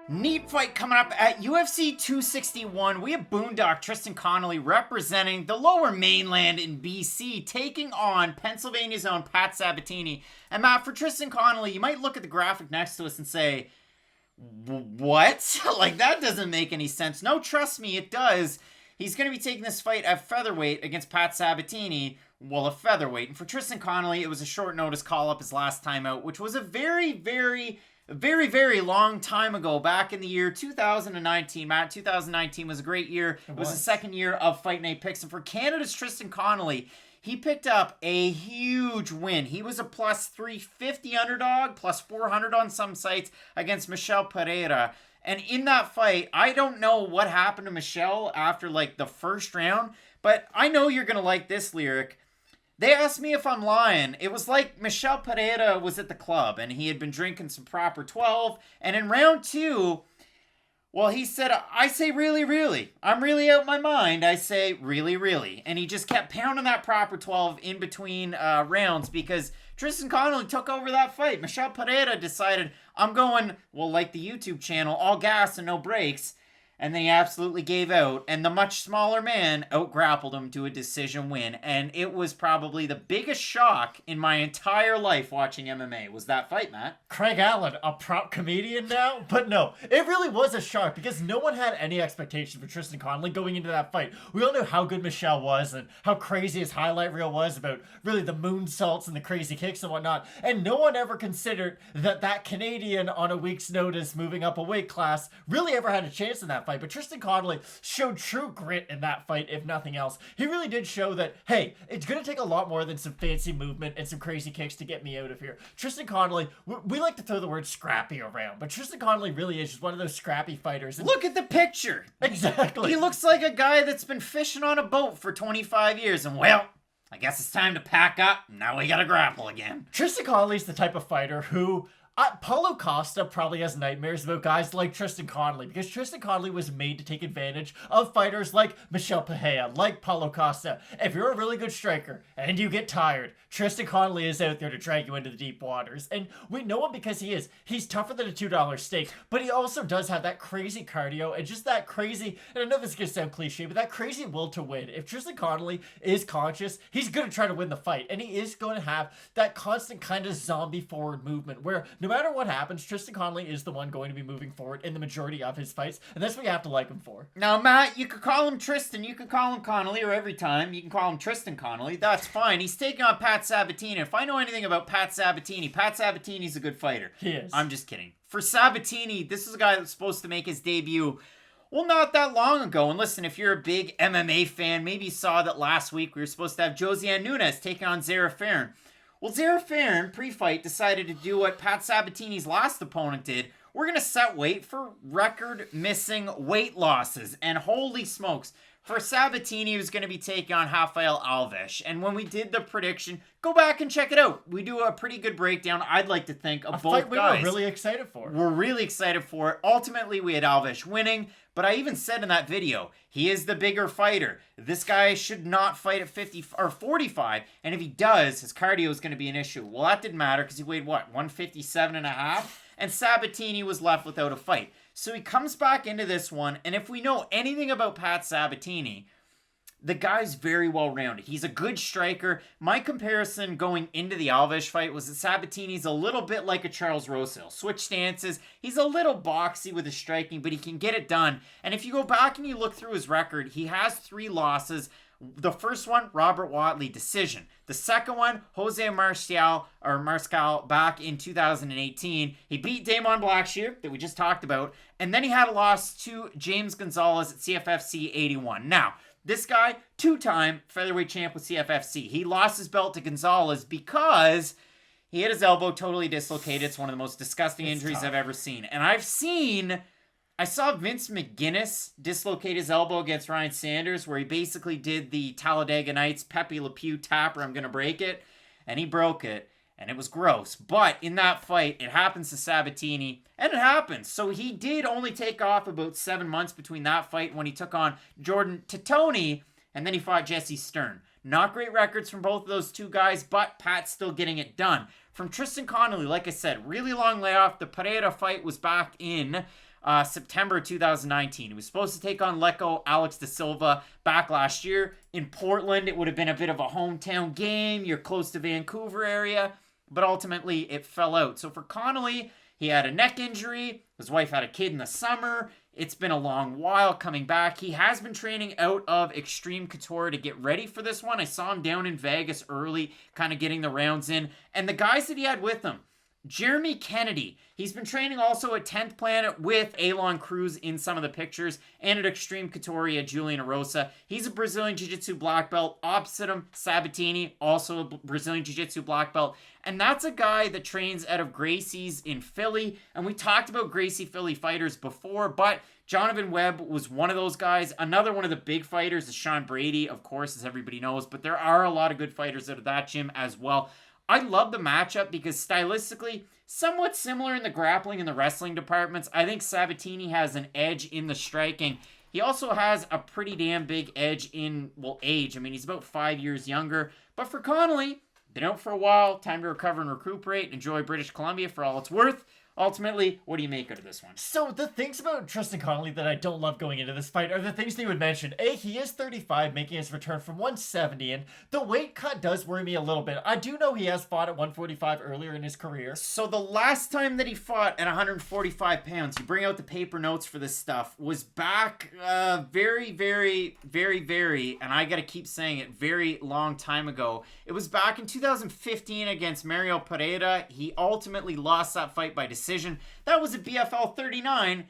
Neat fight coming up at UFC 261. We have Boondock Tristan Connelly representing the lower mainland in BC, taking on Pennsylvania's own Pat Sabatini. And Matt, for Tristan Connelly, you might look at the graphic next to us and say, what? Like, that doesn't make any sense. No, trust me, it does. He's going to be taking this fight at featherweight against Pat Sabatini, well, a featherweight. And for Tristan Connelly, it was a short notice call-up his last time out, which was a very long time ago, back in the year 2019. Matt, 2019 was a great year. It was the second year of Fight Night Picks. And for Canada's Tristan Connelly, he picked up a huge win. He was a plus 350 underdog, plus 400 on some sites against Michel Pereira. And in that fight, I don't know what happened to Michel after like the first round, but I know you're going to like this lyric. They asked me if I'm lying. It was like Michel Pereira was at the club and he had been drinking some proper 12. And in round two, well, he said, I say really. I'm really out my mind. I say really. And he just kept pounding that proper 12 in between rounds because Tristan Connelly took over that fight. Michel Pereira decided, I'm going, well, like the YouTube channel, all gas and no brakes. And then he absolutely gave out. And the much smaller man out-grappled him to a decision win. And it was probably the biggest shock in my entire life watching MMA was that fight, Matt. Craig Allen, a prop comedian now? But no, it really was a shock because no one had any expectation for Tristan Connelly going into that fight. We all knew how good Michel was and how crazy his highlight reel was about really the moonsaults and the crazy kicks and whatnot. And no one ever considered that Canadian on a week's notice moving up a weight class really ever had a chance in that fight. But Tristan Connelly showed true grit in that fight, if nothing else. He really did show that, hey, it's going to take a lot more than some fancy movement and some crazy kicks to get me out of here. Tristan Connelly, we like to throw the word scrappy around, but Tristan Connelly really is just one of those scrappy fighters. And look at the picture. Exactly. He looks like a guy that's been fishing on a boat for 25 years, and well, I guess it's time to pack up. Now we gotta grapple again. Tristan Connelly's the type of fighter who... Paulo Costa probably has nightmares about guys like Tristan Connelly because Tristan Connelly was made to take advantage of fighters like Michel Pereira, like Paulo Costa. If you're a really good striker and you get tired, Tristan Connelly is out there to drag you into the deep waters. And we know him because he is. He's tougher than a $2 steak, but he also does have that crazy cardio and just that crazy, and I know this is going to sound cliche, but that crazy will to win. If Tristan Connelly is conscious, he's going to try to win the fight. And he is going to have that constant kind of zombie forward movement where no matter what happens, Tristan Connelly is the one going to be moving forward in the majority of his fights, and that's what you have to like him for. Now, Matt, you could call him Tristan, you could call him Connelly, or every time you can call him Tristan Connelly. That's fine. He's taking on Pat Sabatini. If I know anything about Pat Sabatini's a good fighter. He is. I'm just kidding. For Sabatini, this is a guy that's supposed to make his debut, well, not that long ago. And listen, if you're a big MMA fan, maybe you saw that last week we were supposed to have Josiane Nunes taking on Zara Farron. Well, Zara Farron, pre-fight, decided to do what Pat Sabatini's last opponent did. We're going to set weight for record-missing weight losses. And holy smokes, for Sabatini, he was going to be taking on Rafael Alves. And when we did the prediction, go back and check it out. We do a pretty good breakdown, I'd like to think, of both fight guys. We were really excited for. We're really excited for it. Ultimately, we had Alves winning. But I even said in that video, he is the bigger fighter. This guy should not fight at 50 or 45. And if he does, his cardio is going to be an issue. Well, that didn't matter because he weighed, what, 157 and a half? And Sabatini was left without a fight. So he comes back into this one. And if we know anything about Pat Sabatini, the guy's very well-rounded. He's a good striker. My comparison going into the Alves fight was that Sabatini's a little bit like a Charles Rosehill. Switch stances. He's a little boxy with his striking, but he can get it done. And if you go back and you look through his record, he has 3 losses. The first one, Robert Watley, decision. The second one, Jose Mariscal back in 2018. He beat Damon Blackshear, that we just talked about. And then he had a loss to James Gonzalez at CFFC 81. Now, this guy, 2-time featherweight champ with CFFC. He lost his belt to Gonzalez because he had his elbow totally dislocated. It's one of the most disgusting injuries I've ever seen. And I saw Vince McGuinness dislocate his elbow against Ryan Sanders, where he basically did the Talladega Nights Pepe Le Pew tapper, I'm going to break it. And he broke it. And it was gross. But in that fight, it happens to Sabatini, and it happens. So he did only take off about 7 months between that fight when he took on Jordan Tittoni, and then he fought Jesse Stern. Not great records from both of those two guys, but Pat's still getting it done. From Tristan Connelly, like I said, really long layoff. The Pereira fight was back in September 2019. He was supposed to take on Lecco Alex da Silva back last year in Portland. It would have been a bit of a hometown game. You're close to Vancouver area, but ultimately it fell out. So for Connelly, he had a neck injury. His wife had a kid in the summer. It's been a long while coming back. He has been training out of Extreme Couture to get ready for this one. I saw him down in Vegas early, kind of getting the rounds in. And the guys that he had with him, Jeremy Kennedy. He's been training also at 10th Planet with Alon Cruz in some of the pictures, and at Extreme Couture at Julian Arosa. He's a Brazilian Jiu-Jitsu black belt. Opposite him, Sabatini, also a Brazilian Jiu-Jitsu black belt. And that's a guy that trains out of Gracie's in Philly. And we talked about Gracie Philly fighters before, but Jonathan Webb was one of those guys. Another one of the big fighters is Sean Brady, of course, as everybody knows. But there are a lot of good fighters out of that gym as well. I love the matchup because stylistically, somewhat similar in the grappling and the wrestling departments. I think Sabatini has an edge in the striking. He also has a pretty damn big edge in, well, age. I mean, he's about 5 years younger. But for Connelly, been out for a while, time to recover and recuperate, enjoy British Columbia for all it's worth. Ultimately, what do you make out of this one? So the things about Tristan Connelly that I don't love going into this fight are the things that you would mention. A, he is 35, making his return from 170, and the weight cut does worry me a little bit. I do know he has fought at 145 earlier in his career. So the last time that he fought at 145 pounds, you bring out the paper notes for this stuff, was back very, and I gotta keep saying it, very long time ago. It was back in 2015 against Mario Pereira. He ultimately lost that fight by decision. That was at BFL 39.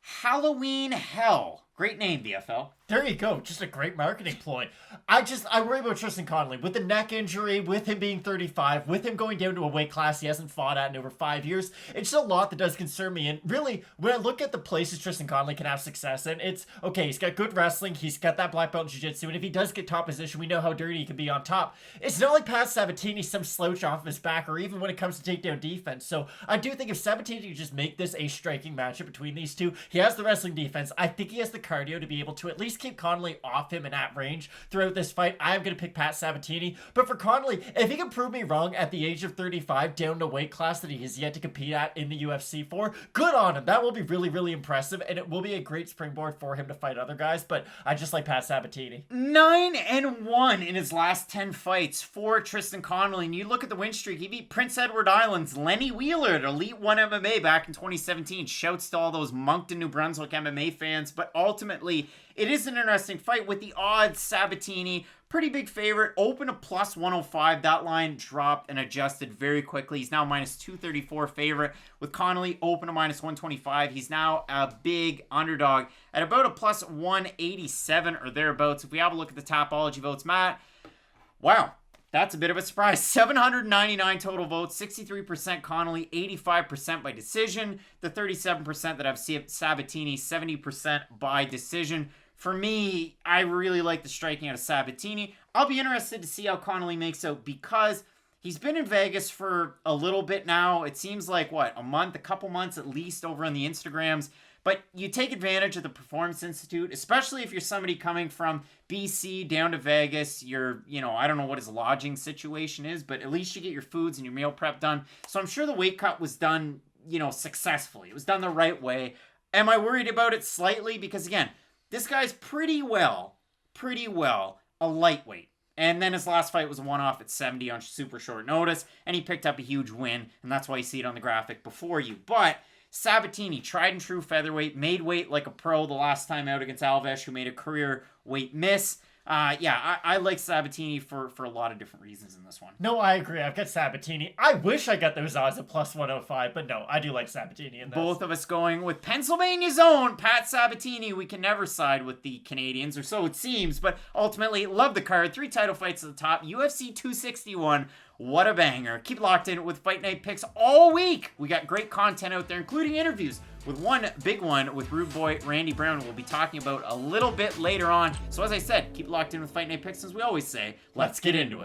Halloween Hell. Great name, BFL. There you go. Just a great marketing ploy. I worry about Tristan Connelly. With the neck injury, with him being 35, with him going down to a weight class he hasn't fought at in over 5 years, it's just a lot that does concern me. And really, when I look at the places Tristan Connelly can have success in, it's, okay, he's got good wrestling, he's got that black belt in jiu-jitsu, and if he does get top position, we know how dirty he can be on top. It's not like Pat Sabatini, some slouch off of his back, or even when it comes to takedown defense. So I do think if Sabatini could just make this a striking matchup between these two, he has the wrestling defense. I think he has the cardio to be able to at least keep Connelly off him and at range throughout this fight. I'm going to pick Pat Sabatini. But for Connelly, if he can prove me wrong at the age of 35 down to weight class that he has yet to compete at in the UFC for, good on him. That will be really, really impressive, and it will be a great springboard for him to fight other guys, but I just like Pat Sabatini. 9-1 in his last 10 fights for Tristan Connelly, and you look at the win streak, he beat Prince Edward Island's Lenny Wheeler at Elite 1 MMA back in 2017. Shouts to all those Moncton, New Brunswick MMA fans, but ultimately, it is an interesting fight with the odds. Sabatini, pretty big favorite, open to plus 105. That line dropped and adjusted very quickly. He's now minus 234 favorite. With Connelly open to minus 125. He's now a big underdog at about a plus 187 or thereabouts. If we have a look at the Tapology votes, Matt, wow. That's a bit of a surprise. 799 total votes, 63% Connelly, 85% by decision. The 37% that have Sabatini, 70% by decision. For me, I really like the striking out of Sabatini. I'll be interested to see how Connelly makes out because he's been in Vegas for a little bit now. It seems like, a month, a couple months at least over on the Instagrams. But you take advantage of the Performance Institute, especially if you're somebody coming from BC down to Vegas. You're, I don't know what his lodging situation is, but at least you get your foods and your meal prep done. So I'm sure the weight cut was done, successfully. It was done the right way. Am I worried about it slightly? Because again, this guy's pretty well a lightweight. And then his last fight was a one-off at 70 on super short notice, and he picked up a huge win, and that's why you see it on the graphic before you. But Sabatini, tried and true featherweight, made weight like a pro the last time out against Alves, who made a career weight miss. I like Sabatini for a lot of different reasons in this one. No, I agree. I've got Sabatini. I wish I got those odds at plus 105, but no, I do like Sabatini in this. Both of us going with Pennsylvania's own Pat Sabatini. We can never side with the Canadians, or so it seems, but ultimately, love the card. 3 title fights at the top. UFC 261. What a banger. Keep locked in with Fight Night Picks all week. We got great content out there, including interviews with one big one with Rude Boy Randy Brown we'll be talking about a little bit later on. So as I said, keep locked in with Fight Night Picks, as we always say, let's get into it.